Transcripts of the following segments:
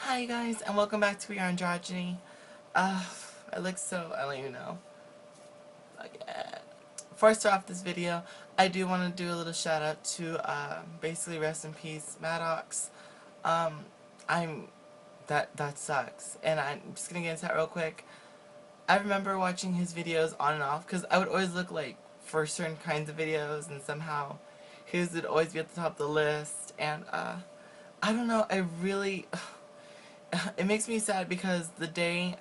Hi guys, and welcome back to WeAreAndrogyny. I look so, I don't even know. Like, Before I start off this video, I do want to do a little shout out to, basically rest in peace, Maddox. Um, that sucks. And I'm just gonna get into that real quick. I remember watching his videos on and off, because I would always look, like, for certain kinds of videos, and somehow his would always be at the top of the list, and, I don't know, I really... It makes me sad because the day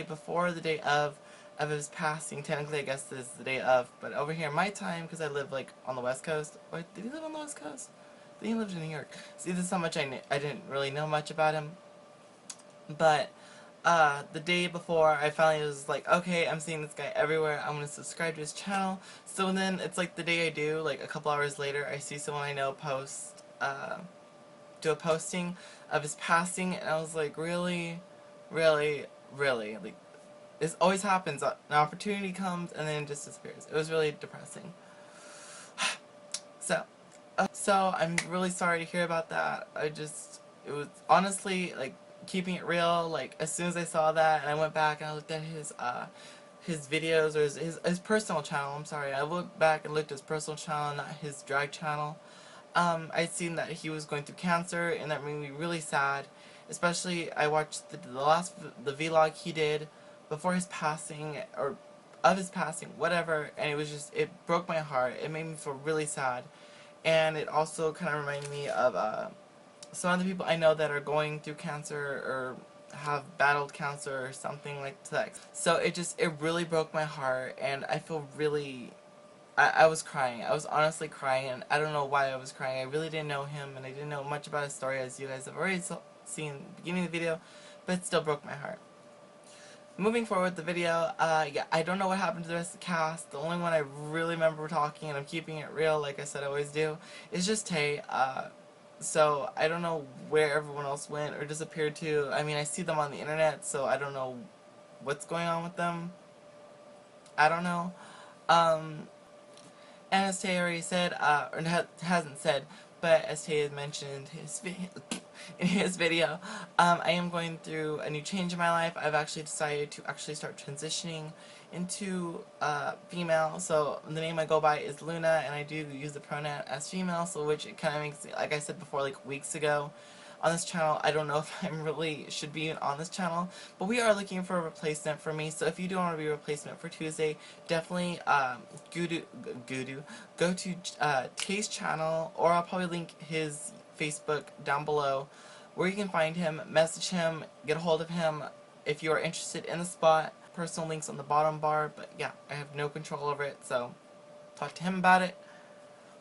before, the day of his passing, technically I guess this is the day of, but over here in my time, because I live like on the West Coast, or did he live on the West Coast? I think he lived in New York. See, this is how much I didn't really know much about him, but the day before, I finally was like, okay, I'm seeing this guy everywhere, I'm going to subscribe to his channel. So then, it's like the day I do, like a couple hours later, I see someone I know post, do a posting of his passing, and I was like, really, really, really, like, this always happens. An opportunity comes and then it just disappears. It was really depressing. So I'm really sorry to hear about that. It was honestly, like, keeping it real, like, as soon as I saw that and I went back and I looked at his videos, or his personal channel, I'm sorry, I looked back and looked at his personal channel, not his drag channel. I'd seen that he was going through cancer, and that made me really sad. Especially, I watched the vlog he did before his passing, or of his passing, whatever, and it broke my heart. It made me feel really sad. And it also kind of reminded me of some of the people I know that are going through cancer, or have battled cancer, or something like that. So it really broke my heart, and I feel really... I was crying. I was honestly crying, and I don't know why I was crying. I really didn't know him, and I didn't know much about his story, as you guys have already seen at the beginning of the video, but it still broke my heart. Moving forward with the video, yeah, I don't know what happened to the rest of the cast. The only one I really remember talking, and I'm keeping it real, like I said I always do, is just Tay. So I don't know where everyone else went or disappeared to. I mean, I see them on the internet, so I don't know what's going on with them. I don't know. And as Tay already said, or hasn't said, but as Tay had mentioned in his video, I am going through a new change in my life. I've actually decided to start transitioning into female. So the name I go by is Luna, and I do use the pronoun as female, so which it kind of makes, like I said before, like weeks ago, on this channel. I don't know if I'm really should be on this channel, but we are looking for a replacement for me. So if you do want to be a replacement for Tuesday, definitely go to Tay's channel, or I'll probably link his Facebook down below, where you can find him, message him, get a hold of him if you are interested in the spot. Personal links on the bottom bar, but yeah, I have no control over it, so talk to him about it.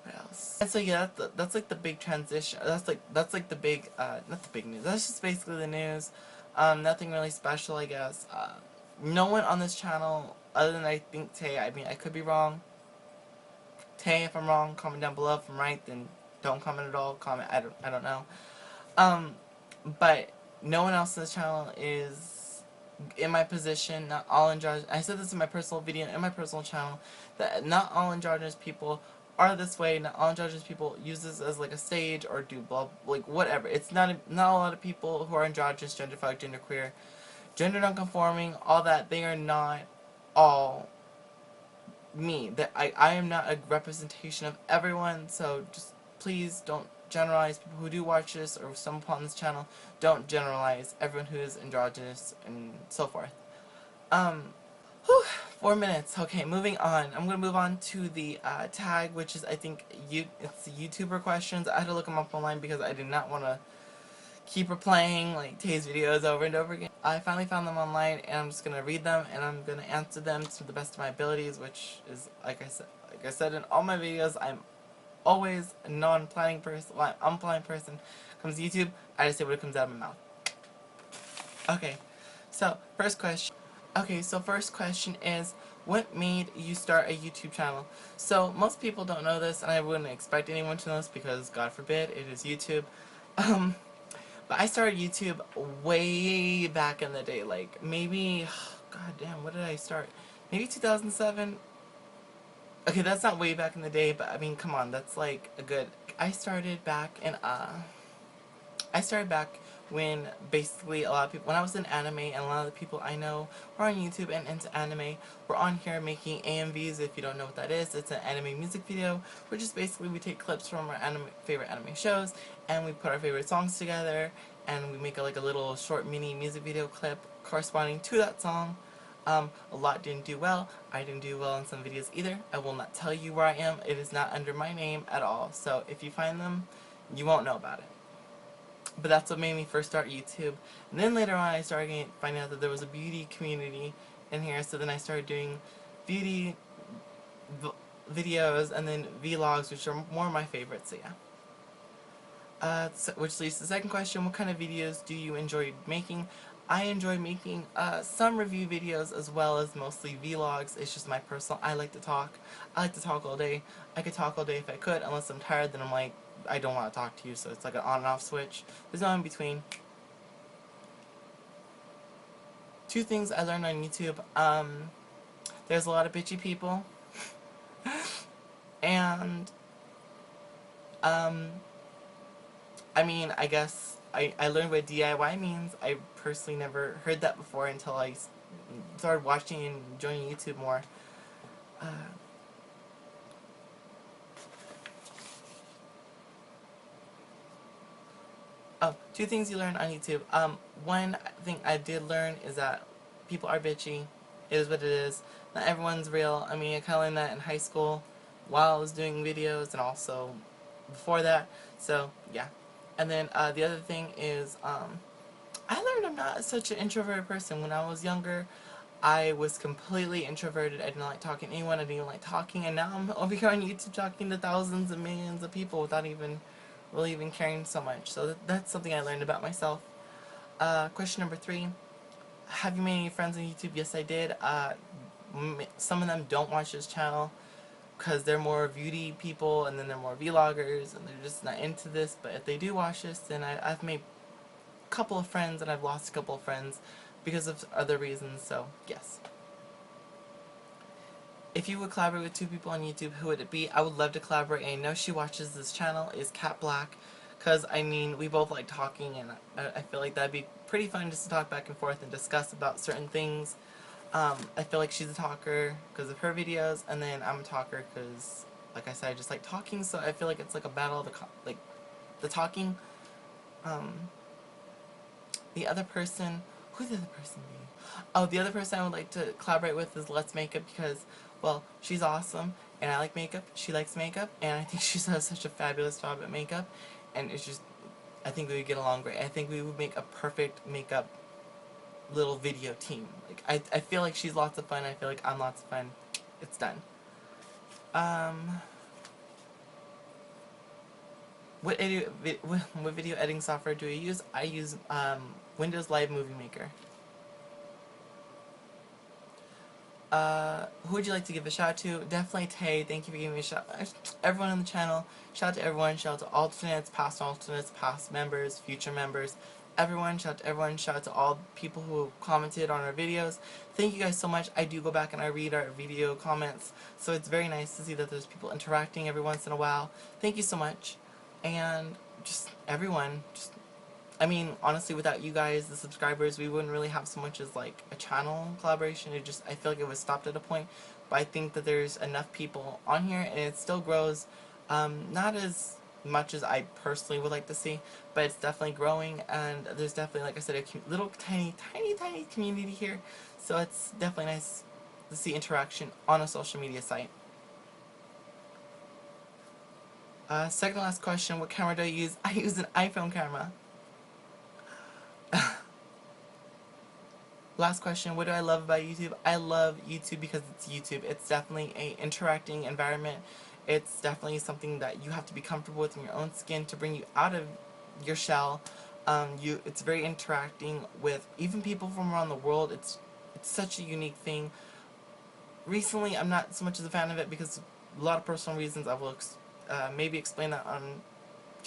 What else? And so yeah, that's like the big transition. That's like the big not the big news. That's just basically the news. Nothing really special, I guess. No one on this channel other than, I think, Tay. I mean, I could be wrong. Tay, if I'm wrong, comment down below. If I'm right, then don't comment at all. Comment. I don't know. But no one else on this channel is in my position. Not all androgynous. I said this in my personal video, in my personal channel, that not all androgynous people are this way. Not all androgynous people use this as like a stage, or do blah, like whatever. It's not a lot of people who are androgynous, genderfuck, genderqueer, gender nonconforming, all that. They are not all me. That I am not a representation of everyone. So just please don't generalize people who do watch this, or some upon this channel. Don't generalize everyone who is androgynous and so forth. Whew, 4 minutes. Okay, moving on. I'm gonna move on to the tag, which is, I think, it's the YouTuber questions. I had to look them up online because I did not want to keep replaying like Tay's videos over and over again. I finally found them online, and I'm just gonna read them, and I'm gonna answer them to the best of my abilities, which is, like I said in all my videos, I'm always a non-planning person. Well, I'm unplanned person. Comes to YouTube, I just say what comes out of my mouth. Okay, so first question. Okay, so first question is, what made you start a YouTube channel? So most people don't know this, and I wouldn't expect anyone to know this because, God forbid, it is YouTube. But I started YouTube way back in the day, like maybe, god damn, what did I start? Maybe 2007? Okay, that's not way back in the day, but I mean, come on, that's like a good... I started back when basically a lot of people, when I was in anime, and a lot of the people I know who are on YouTube and into anime, we're on here making AMVs. If you don't know what that is, it's an anime music video, which is basically we take clips from our favorite anime shows, and we put our favorite songs together, and we make like a little short mini music video clip corresponding to that song. A lot didn't do well. I didn't do well in some videos either. I will not tell you where I am. It is not under my name at all. So if you find them, you won't know about it. But that's what made me first start YouTube. And then later on I started finding out that there was a beauty community in here, so then I started doing beauty videos and then vlogs, which are more my favorites, so yeah. Which leads to the second question: what kind of videos do you enjoy making? I enjoy making some review videos as well as mostly vlogs. It's just my personal, I like to talk. I like to talk all day. I could talk all day if I could, unless I'm tired, then I'm like, I don't want to talk to you, so it's like an on and off switch. There's no in between. Two things I learned on YouTube. There's a lot of bitchy people. And, I mean, I guess I learned what DIY means. I personally never heard that before until I started watching and joining YouTube more. Oh, two things you learn on YouTube. One thing I did learn is that people are bitchy. It is what it is. Not everyone's real. I mean, I kind of learned that in high school while I was doing videos and also before that. So, yeah. And then the other thing is, I learned I'm not such an introverted person. When I was younger, I was completely introverted. I didn't like talking to anyone. I didn't even like talking. And now I'm over here on YouTube talking to thousands and millions of people without even really even caring so much. So that's something I learned about myself. Question number 3. Have you made any friends on YouTube? Yes, I did. Some of them don't watch this channel because they're more beauty people, and then they're more vloggers, and they're just not into this. But if they do watch this, then I've made a couple of friends, and I've lost a couple of friends because of other reasons, so yes. If you would collaborate with 2 people on YouTube, who would it be? I would love to collaborate, and I know she watches this channel, is Cat Black, because, I mean, we both like talking, and I feel like that'd be pretty fun just to talk back and forth and discuss about certain things. I feel like she's a talker because of her videos, and then I'm a talker because, like I said, I just like talking, so I feel like it's like a battle of the talking. The other person, who's the other person be? Oh, the other person I would like to collaborate with is Let's Makeup because, well, she's awesome, and I like makeup, she likes makeup, and I think she does such a fabulous job at makeup, and it's just, I think we would get along great. I think we would make a perfect makeup little video team. Like, I feel like she's lots of fun, I feel like I'm lots of fun. It's done. What video editing software do I use? I use Windows Live Movie Maker. Who would you like to give a shout out to? Definitely Tay. Thank you for giving me a shout out. Everyone on the channel. Shout out to everyone. Shout out to alternates, past members, future members. Everyone. Shout out to everyone. Shout out to all people who commented on our videos. Thank you guys so much. I do go back and I read our video comments, so it's very nice to see that there's people interacting every once in a while. Thank you so much. And just everyone. I mean, honestly, without you guys, the subscribers, we wouldn't really have so much as, like, a channel collaboration. I feel like it was stopped at a point. But I think that there's enough people on here, and it still grows. Not as much as I personally would like to see, but it's definitely growing, and there's definitely, like I said, a little tiny community here. So it's definitely nice to see interaction on a social media site. Second to last question, what camera do I use? I use an iPhone camera. Last question, what do I love about YouTube? I love YouTube because it's YouTube. It's definitely an interacting environment. It's definitely something that you have to be comfortable with in your own skin to bring you out of your shell. It's very interacting with even people from around the world. It's such a unique thing. Recently, I'm not so much as a fan of it because of a lot of personal reasons. I will maybe explain that on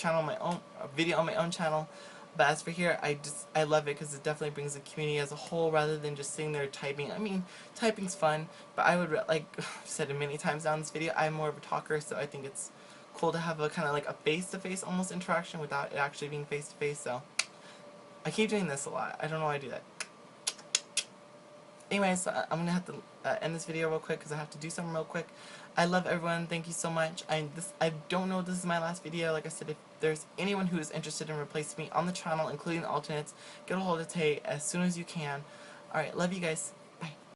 a video on my own channel. But as for here, I love it because it definitely brings the community as a whole rather than just sitting there typing. I mean, typing's fun, but I would, like I've said it many times down this video, I'm more of a talker, so I think it's cool to have a kind of like a face-to-face almost interaction without it actually being face-to-face, so I keep doing this a lot. I don't know why I do that. Anyways, I'm gonna have to end this video real quick because I have to do something real quick. I love everyone. Thank you so much. I don't know if this is my last video. Like I said, if there's anyone who is interested in replacing me on the channel, including the alternates, get a hold of Tay as soon as you can. Alright, love you guys.